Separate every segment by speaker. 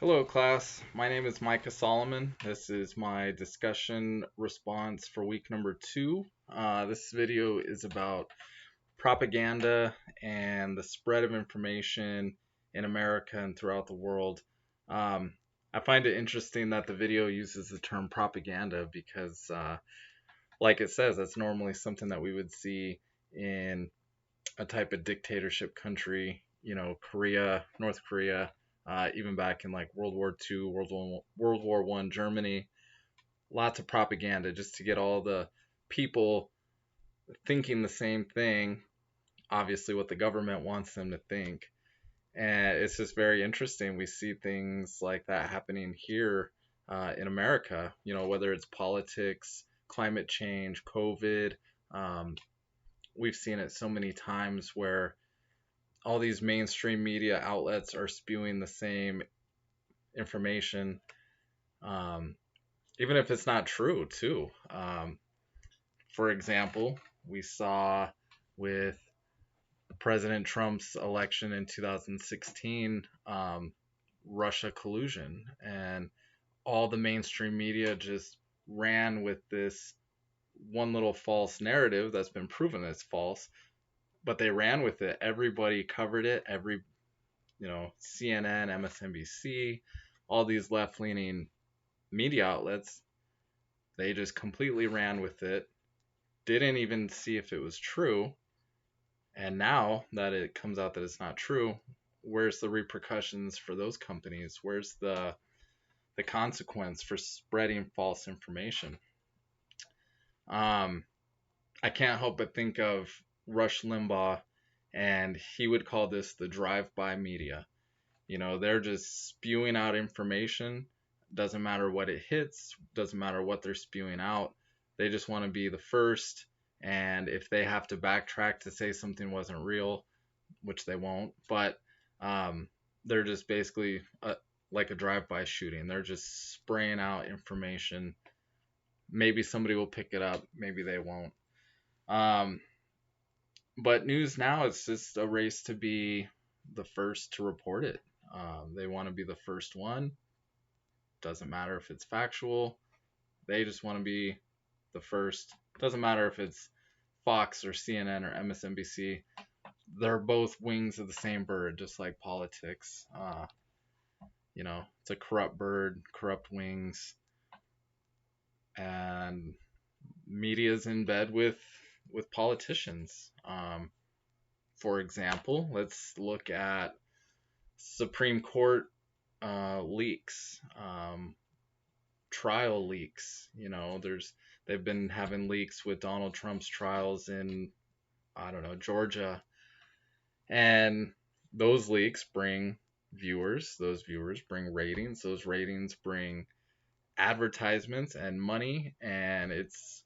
Speaker 1: Hello, class. My name is MicahSolomon. This is my discussion response for week number 2. This video is about propaganda and the spread of information in America and throughout the world. Um, I find it interesting that the video uses the term propaganda because, like it says, that's normally something that we would see in a type of dictatorship country, Korea, North Korea, even back in like World War II, World War One, Germany. Lots of propaganda just to get all the people thinking the same thing. Obviously, what the government wants them to think, and it's just very interesting. We see things like that happening here in America. Whether it's politics, climate change, COVID. Um, we've seen it so many times where all these mainstream media outlets are spewing the same information, um, even if it's not true, too. For example, we saw with President Trump's election in 2016, Russia collusion, and all the mainstream media just ran with this one little false narrative that's been proven as false, but they ran with it. Everybody covered it. CNN, MSNBC, all these left leaning media outlets, they just completely ran with it, didn't even see if it was true. And now that it comes out that it's not true, where's the repercussions for those companies? Where's the consequence for spreading false information? Um, I can't help but think of Rush Limbaugh, and he would call this the drive-by media. They're just spewing out information. Doesn't matter what it hits, doesn't matter what they're spewing out. They just want to be the first. And if they have to backtrack to say something wasn't real, which they won't, but they're just basically like a drive-by shooting. They're just spraying out information. Maybe somebody will pick it up, maybe they won't. Um, but news now, it's just a race to be the first to report it. They want to be the first one. Doesn't matter if it's factual. They just want to be the first. Doesn't matter if it's Fox or CNN or MSNBC. They're both wings of the same bird, just like politics. It's a corrupt bird, corrupt wings, and media's in bed with politicians. For example, let's look at Supreme Court leaks, trial leaks. They've been having leaks with Donald Trump's trials in, I don't know, Georgia, and those leaks bring viewers. Those viewers bring ratings. Those ratings bring advertisements and money, and it's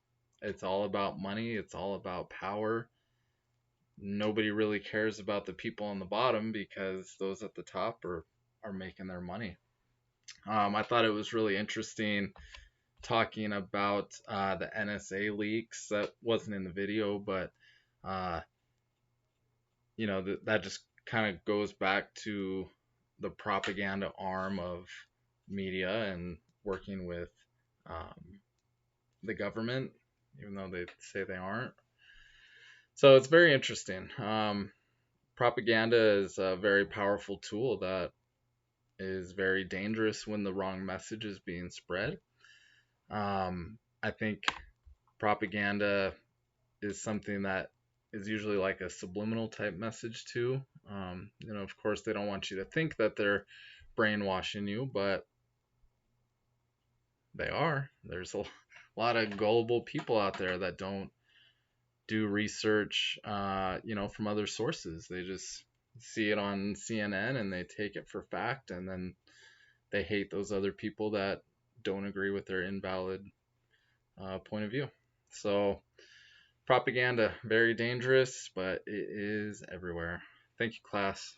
Speaker 1: all about money. It's all about power. Nobody really cares about the people on the bottom because those at the top are making their money. I thought it was really interesting talking about the NSA leaks. That wasn't in the video, but uh, that just kind of goes back to the propaganda arm of media and working with um, the government, even though they say they aren't. So it's very interesting. Propaganda is a very powerful tool that is very dangerous when the wrong message is being spread. I think propaganda is something that is usually like a subliminal type message too. Of course, they don't want you to think that they're brainwashing you, but they are. There's a lot of gullible people out there that don't do research, from other sources. They just see it on CNN and they take it for fact, and then they hate those other people that don't agree with their invalid point of view. So propaganda, very dangerous, but it is everywhere. Thank you, class.